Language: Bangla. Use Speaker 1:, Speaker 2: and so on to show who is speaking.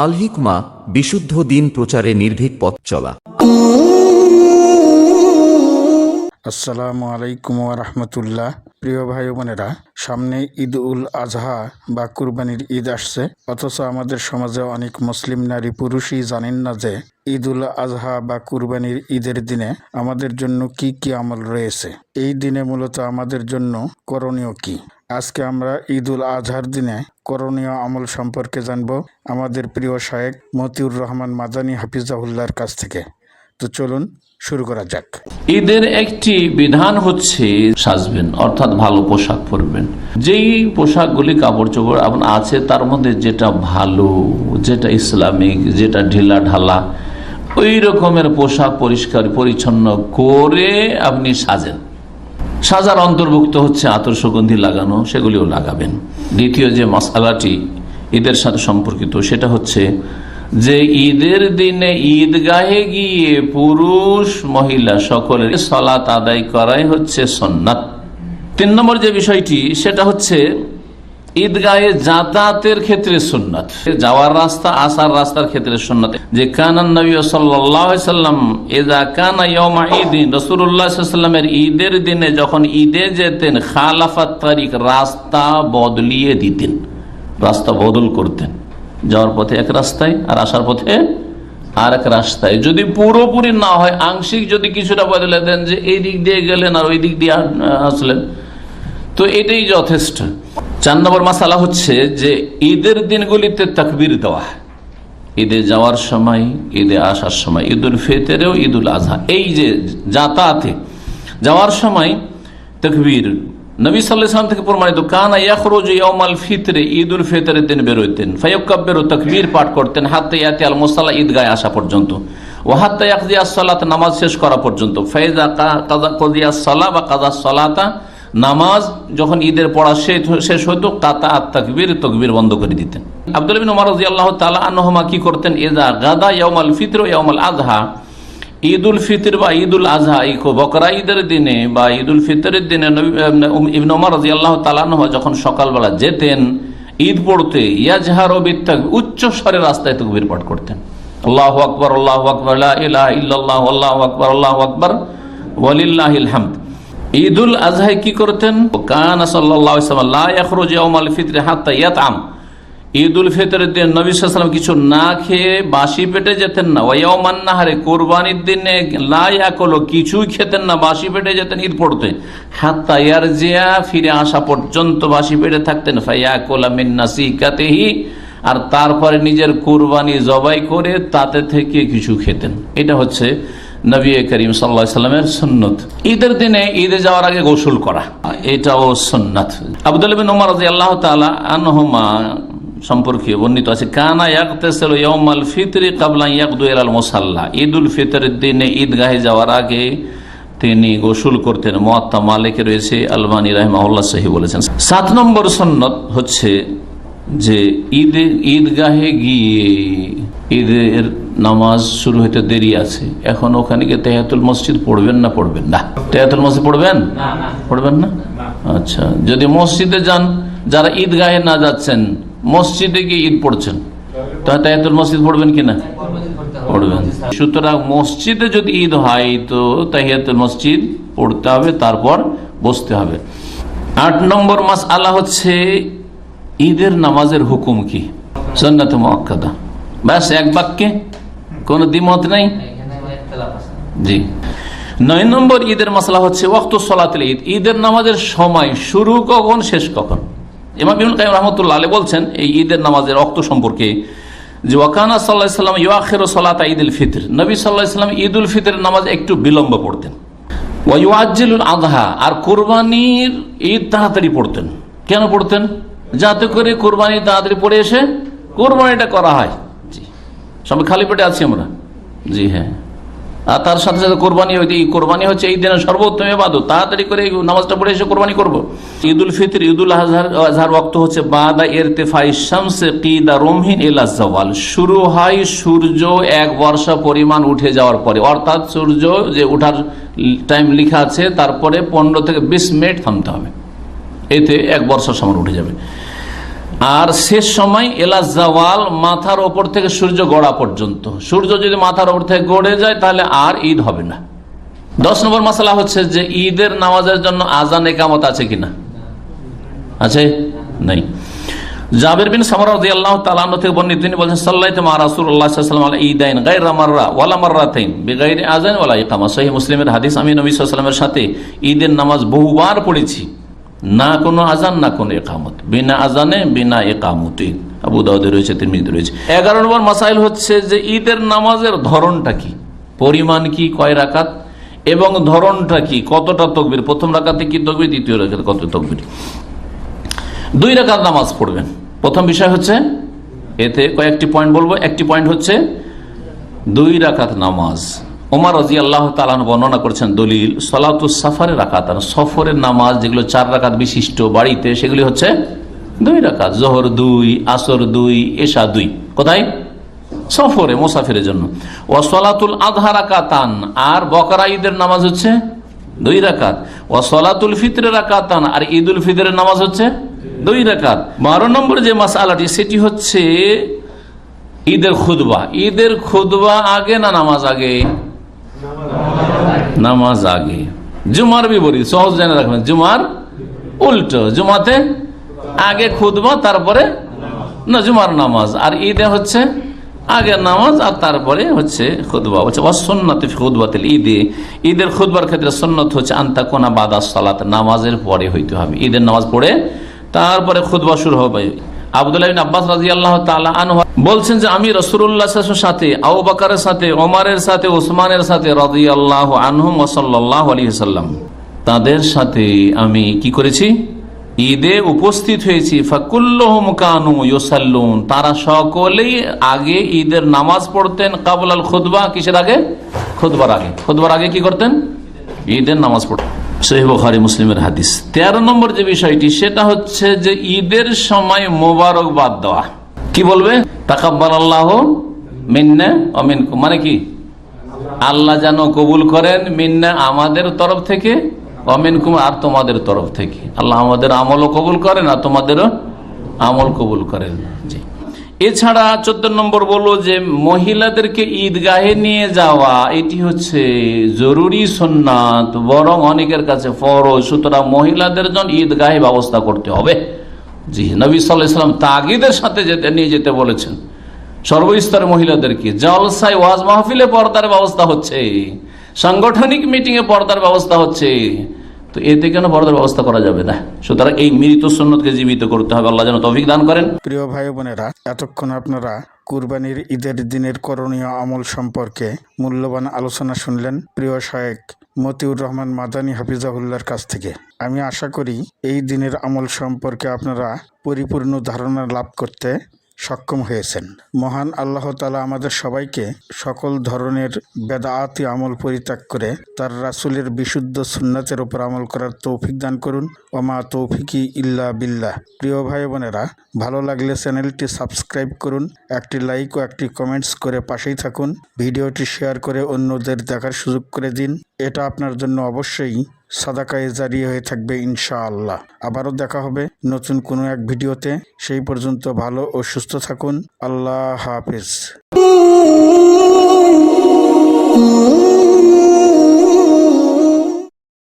Speaker 1: আল হিকমা, বিশুদ্ধ দিন প্রচারে নির্ভীক পথ চলা।
Speaker 2: আসসালামু আলাইকুম ওয়া রাহমাতুল্লাহ। প্রিয় ভাই বোনেরা, সামনে ঈদ উল আজহা বা কুরবানির ঈদ আসছে, অথচ আমাদের সমাজে অনেক মুসলিম নারী পুরুষই জানেন না যে ঈদ উল আজহা বা কুরবানির ঈদের দিনে আমাদের জন্য কি কি আমল রয়েছে। এই দিনে মূলত আমাদের জন্য করণীয় কি। আজকে আমরা ঈদ উল আজহার দিনে করণীয় আমল সম্পর্কে জানব আমাদের প্রিয় শায়েখ মতিউর রহমান মাদানী হাফিজাহুল্লাহর কাছ থেকে। তো চলুন শুরু করা যাক।
Speaker 3: ঈদের একটি বিধান হচ্ছে সাজবেন, অর্থাৎ ভালো পোশাক পরবেন। যেই পোশাকগুলি কাপড় চোপড় আপনার আছে তার মধ্যে যেটা ভালো, যেটা ইসলামিক, যেটা ঢিলা ঢালা, ওই রকমের পোশাক পরিষ্কার পরিচ্ছন্ন করে আপনি সাজেন। সাজার অন্তর্ভুক্ত হচ্ছে আতর সুগন্ধি লাগানো, সেগুলিও লাগাবেন। দ্বিতীয় যে মাসআলাটি ঈদের সাথে সম্পর্কিত সেটা হচ্ছে যে ঈদের দিনে ঈদগাহে গিয়ে পুরুষ মহিলা সকলের সালাত আদায় করাই হচ্ছে সুন্নাত। 3 নম্বর যে বিষয়টি সেটা হচ্ছে ঈদগাহে যাতায়াতের ক্ষেত্রে সুন্নাত, যাওয়ার রাস্তা আসার রাস্তার ক্ষেত্রে সুন্নাত। যে কানান নবী সাল্লাল্লাহু আলাইহি সাল্লাম ইযা কানা ইয়াউমা ঈদিন, রাসূলুল্লাহ সাল্লাল্লাহু আলাইহি ওয়াসাল্লামের ঈদের দিনে যখন ঈদে যেতেন, খালাফাত তারিক, রাস্তা বদলিয়ে দিতেন, রাস্তা বদল করতেন। যাওয়ার পথে এক রাস্তায় আর আসার পথে আর এক রাস্তায়। যদি পুরোপুরি না হয়, আংশিক যদি কিছুটা বদলে দেন, যে এই দিক দিয়ে গেলেন আর ওই দিক দিয়ে আসলেন, তো এটাই যথেষ্ট। 4 নম্বর মাসালা হচ্ছে যে ঈদের দিনগুলিতে তাকবীর দেওয়া, ঈদে যাওয়ার সময়, ঈদে আসার সময়, ঈদ উল ফিতরেও ঈদ উল আজহা, এই যে যাতায়াতে যাওয়ার সময় তাকবীর নবী সাল্লাল্লাহু আলাইহি ওয়াসাল্লাম থেকে প্রমাণিত। কানা ইয়াখরুজু ইয়াউমাল ফিতরে, ঈদ উল ফিতরের দিন বের হইতেন, ফায়াকাব্বিরু, তাকবীর পাঠ করতেন, হাত্তা ইয়াতি আল মুসাল্লা, ঈদগাহে আসা পর্যন্ত, ওয়া হাত্তা ইয়াকদিয়াস সালাত, নামাজ শেষ করা পর্যন্ত, ফাইজা কাযাস সালাহ বা কাযাস সালাতা, নামাজ যখন ঈদের পড়া শেষ হতো, কাতা আত তাকবীর, তাকবীর বন্ধ করে দিতেন। আব্দুল্লাহ ইবনে উমর রাদিয়াল্লাহু তাআলা আনহুমা কি করতেন, ইযা গাদা ইয়াউমাল ফিতর ওয়া ইয়াউমাল আযহা, ঈদ উল ফিতর বা ঈদ উল আজহা, বকরা ঈদের দিনে বা ঈদ উল ফিতরের দিনে ইবনে উমর রাদিয়াল্লাহু তাআলা আনহু যখন সকালবেলা যেতেন ঈদ পড়তে, ইয়াজহারু বিত্তাকবীর, উচ্চ স্বরে রাস্তায় তাকবীর পাঠ করতেন, আল্লাহু আকবার, আল্লাহু আকবার, লা ইলাহা ইল্লাল্লাহ, আল্লাহু আকবার, আল্লাহু আকবার, ওয়ালিল্লাহিল হামদ। ঈদ উল আজহায় কি করতেন, কানা সাল্লাল্লাহু আলাইহি ওয়াসাল্লাম লা ইয়াখরুজু ইয়াউমাল ফিতর হাত্তা ইয়াতআম, ঈদ উল ফিতরের দিন নবী সাল্লাল্লাহু আলাইহি ওয়াসাল্লাম কিছু না খেয়ে বাসি পেটে যেতেন না। ওয়া ইয়াউমান নাহরে, কুরবানির দিনে লা ইয়াকুলু, কিছুই খেতেন না, বাসি পেটে যেতেন ঈদ পড়তে, হাত্তা ইয়ারজিয়া, ফিরে আসা পর্যন্ত বাসি পেটে থাকতেন, ফায়াকুলা মিন নাসিকাতিহি, আর তারপরে নিজের কুরবানি জবাই করে তাতে থেকে কিছু খেতেন। এটা হচ্ছে নবী করিম সাল্লাল্লাহু আলাইহি ওয়াসাল্লামের সুন্নত। ঈদের দিনে ঈদে যাওয়ার আগে গোসল করা, এটাও সুন্নাত। আব্দুল্লাহ ইবনে উমর রাদিয়াল্লাহু তাআলা আনহুমা সম্পর্কে বর্ণিত আছে, কানা ইয়াগতাসিলু ইয়াউমাল ফিতরি ক্বাবলা ইয়াগদু ইলাল মুসাল্লা, ঈদ উল ফিতরের দিনে ঈদগাহে যাওয়ার আগে তিনি গোসল করতেন। মুয়াত্তা মালিকে রয়েছে, আলবানী রাহিমাহুল্লাহ সহিহ বলেছেন। 7 নম্বর সুন্নত হচ্ছে যে ঈদগাহে গিয়ে ঈদের নামাজ শুরু হইতে দেরি আছে, এখন ওখানে গিয়ে তাহিয়াতুল মসজিদ পড়বেন না পড়বেন না? তাহিয়াতুল মসজিদ পড়বেন পড়বেন না? আচ্ছা, যদি মসজিদে যান, যারা ঈদগাহে না যাচ্ছেন, মসজিদে গিয়ে ঈদ পড়ছেন, তাহলে তাহিয়াতুল মসজিদ পড়বেন কিনা? পড়বেন। সুতরাং মসজিদে যদি ঈদ হয় তো তাহিয়াতুল মসজিদ পড়তে হবে, তারপর বসতে হবে। 8 নম্বর মাসআলা হচ্ছে ঈদের নামাজের হুকুম কি? সুন্নাত মুআক্কাদা, ব্যাস এক বাক্যে, কোনো দ্বিমত নাই। জি। 9 নম্বর ঈদের মাসলা হচ্ছে ওয়াক্তু সলাতুল ঈদ, ঈদের নামাজের সময় শুরু কখন, শেষ কখন। ইমাম ইবনে কাইয়িম রাহমাতুল্লাহ আলাইহি বলছেন এই ঈদের নামাজের ওয়াক্ত সম্পর্কে যে ওয়াকানা সাল্লাল্লাহু আলাইহি ওয়াসাল্লাম ইউআখিরু সালাতা ঈদুল ফিতর, নবী সাল্লাল্লাহু আলাইহি ওয়াসাল্লাম ঈদুল ফিতরের নামাজ একটু বিলম্ব পড়তেন। ওয়া ইউআজ্জিলুল আযহা, আর কুরবানির ঈদ তাড়াতাড়ি পড়তেন। কেন পড়তেন? যাতে করে কুরবানি তাড়াতাড়ি পড়ে এসে কুরবানিটা করা হয়। জি, সবাই খালি পেটে আছি আমরা। জি হ্যাঁ, আর তার সাথে সাথে কোরবানি হচ্ছে এই দিনের সর্বোত্তম ইবাদত, তাড়াতাড়ি করে নামাজটা পড়ে এসে কোরবানি করবো। ঈদ উল ফিতর, ঈদ উল আজহার ওয়াক্ত হচ্ছে বাদা ইরতিফাই শামসি কিদা রমহিন ইলা যাওয়াল, শুরু হয় সূর্য 1 বর্ষা পরিমাণ উঠে যাওয়ার পরে, অর্থাৎ সূর্য যে উঠার টাইম লেখা আছে তারপরে 15 থেকে 20 মিনিট থামতে হবে, এতে 1 বর্ষার সমান উঠে যাবে। আর শেষ সময় এলা জাওয়াল, মাথার ওপর থেকে সূর্য গড়া পর্যন্ত। সূর্য যদি মাথার ওপর থেকে গড়ে যায় তাহলে আর ঈদ হবে না। 10 নম্বর মাসালা হচ্ছে যে ঈদের নামাজের জন্য আজান ইকামত আছে কিনা? আছে? নাই। জাবির বিন সামরা রাদিয়াল্লাহু তাআলা আনহু থেকে বর্ণিত, তিনি বলেন সাল্লাল্লাহু মা রাসূলুল্লাহ সাল্লাল্লাহু আলাইহি ওয়াসাল্লাম আলা ঈদাইন গায়রা মাররা ওয়ালা মাররাতাইন বিগাইরি আযান ওয়ালা ইকামা। সহিহ মুসলিমের হাদিস, আমি নবী সাল্লাল্লাহু আলাইহি ওয়াসাল্লামের সাথে ঈদের নামাজ বহুবার পড়েছি, না কোনো আজান না কোনো ইকামত, বিনা আজানে বিনা ইকামতে। আবু দাউদে রয়েছে, তিরমিজিতে রয়েছে। 11 নম্বর মাসাইল হচ্ছে যে ঈদের নামাজের ধরনটা কি, পরিমাণ কি, কয় রাকাত এবং ধরনটা কি, কতটা তাকবীর, প্রথম রাকাতে কি তাকবীর, দ্বিতীয় রাকাতে কত তাকবীর। 2 রাকাত নামাজ পড়বেন। প্রথম বিষয় হচ্ছে, এতে কয়েকটি পয়েন্ট বলবো। একটি পয়েন্ট হচ্ছে 2 রাকাত নামাজ। ওমর রাদিয়াল্লাহু তাআলা বর্ণনা করেছেন দলিল, সালাতুস সাফারে রাকাতান, সফরের নামাজ যেগুলো 4 রাকাত বিশিষ্ট বাড়িতে, সেগুলি হচ্ছে 2 রাকাত। জোহর 2, আসর 2, এশা 2। কোথায়? সফরে, মুসাফিরের জন্য। ওয়া সালাতুল আযহা রাকাতান, আর বকরা ঈদের নামাজ হচ্ছে 2 রাকাত। ওয়া সালাতুল ফিতর রাকাতান, আর ঈদুল ফিতরের নামাজ হচ্ছে 2 রাকাত। 12 নম্বর যে মাসআলাটি, সেটি হচ্ছে ঈদের খুতবা। ঈদের খুতবা আগে না নামাজ আগে? নামাজ আগে। জুমার বিপরীত, সহজ জেনে রাখবেন, জুমার উল্টো, জুমাতে আগে খুতবা তারপরে না জুমার নামাজ, আর ঈদে হচ্ছে আগে নামাজ আর তারপরে হচ্ছে খুতবা। সুন্নাতে ফি খুতবাতিল ঈদে, ঈদের খুতবার ক্ষেত্রে সুন্নাত হচ্ছে আনতাকুনা বাদা সালাত, নামাজের পরে হইতে হবে। ঈদের নামাজ পড়ে তারপরে খুতবা শুরু হবে। আব্দুল্লাহ ইবনে আব্বাস রাদিয়াল্লাহু তাআলা আনহু বলছেন যে আমি রাসূলুল্লাহ সাল্লাল্লাহু আলাইহি ওয়াসাল্লামের সাথে, আবু বকরের সাথে, ওমরের সাথে, ওসমানের সাথে রাদিয়াল্লাহু আনহুম ওয়া সাল্লাল্লাহু আলাইহি ওয়াসাল্লাম, তাদের সাথে আমি কি করেছি? ঈদে উপস্থিত হয়েছি। ফাকুল্লুহুম কানু ইউসাল্লুন, তারা সকলেই আগে ঈদের নামাজ পড়তেন। কাবলাল খুতবা, কিসের আগে? খুতবার আগে। খুতবার আগে কি করতেন? ঈদের নামাজ পড়তেন। সহিহ বুখারী মুসলিমের হাদিস। 13 নম্বর যে বিষয়টি, সেটা হচ্ছে যে ঈদের সময় মোবারকবাদ দেওয়া। কি বলবে? তাকাব্বালাল্লাহু মিন্না ওয়া মিনকুম, মানে কি? আল্লাহ যেন কবুল করেন, মিন্না আমাদের তরফ থেকে, ওয়া মিনকুম আর তোমাদের তরফ থেকে। আল্লাহ আমাদের আমলও কবুল করেন আর তোমাদেরও আমল কবুল করেন। জি। এছাড়া 14 নম্বর বললো যে মহিলাদেরকে ঈদগাহে নিয়ে যাওয়া, এটি হচ্ছে জরুরি সুন্নাত, বরং অনেকের কাছে ফরজ। সুতরাং মহিলাদের জন্য ঈদগাহে ব্যবস্থা করতে হবে। জি, নবী সাল্লাল্লাহু আলাইহি ওয়াসাল্লাম তাগিদের সাথে নিয়ে যেতে বলেছেন সর্বস্তরের মহিলাদেরকে। জলসায়, ওয়াজ মাহফিলে পর্দার ব্যবস্থা হচ্ছে, সাংগঠনিক মিটিং এ পর্দার ব্যবস্থা হচ্ছে, তো এতে কেন পর্দার ব্যবস্থা করা যাবে না? সুতরাং এই মৃত সুন্নতকে জীবিত করতে হবে। আল্লাহ যেন তৌফিক দান করেন।
Speaker 2: প্রিয় ভাই বোনেরা, এতক্ষণ আপনারা কুরবানির ঈদের দিনের করণীয় আমল সম্পর্কে মূল্যবান আলোচনা শুনলেন প্রিয় শায়েখ মতিউর রহমান মাদানী হাফিজাহুল্লাহর কাছ থেকে। আমি আশা করি এই দিনের আমল সম্পর্কে আপনারা পরিপূর্ণ ধারণা লাভ করতে সক্ষম হয়েছেন। মহান আল্লাহ তাআলা আমাদের সবাইকে সকল ধরনের বেদাআতি আমল পরিত্যাগ করে তার রাসূলের বিশুদ্ধ সুন্নাতের উপর আমল করার তৌফিক দান করুন। ওমা তৌফিকি ইল্লা বিল্লাহ। প্রিয় ভাই বোনেরা, ভালো লাগলে চ্যানেলটি সাবস্ক্রাইব করুন, একটি লাইক ও একটি কমেন্টস করে পাশেই থাকুন, ভিডিওটি শেয়ার করে অন্যদের দেখার সুযোগ করে দিন। এটা আপনার জন্য অবশ্যই সাদাকায়ে জারিয়া হয়ে থাকবে ইনশাআল্লাহ। আবারও দেখা হবে নতুন কোনো এক ভিডিওতে। সেই পর্যন্ত ভালো ও সুস্থ থাকুন। আল্লাহ হাফেজ।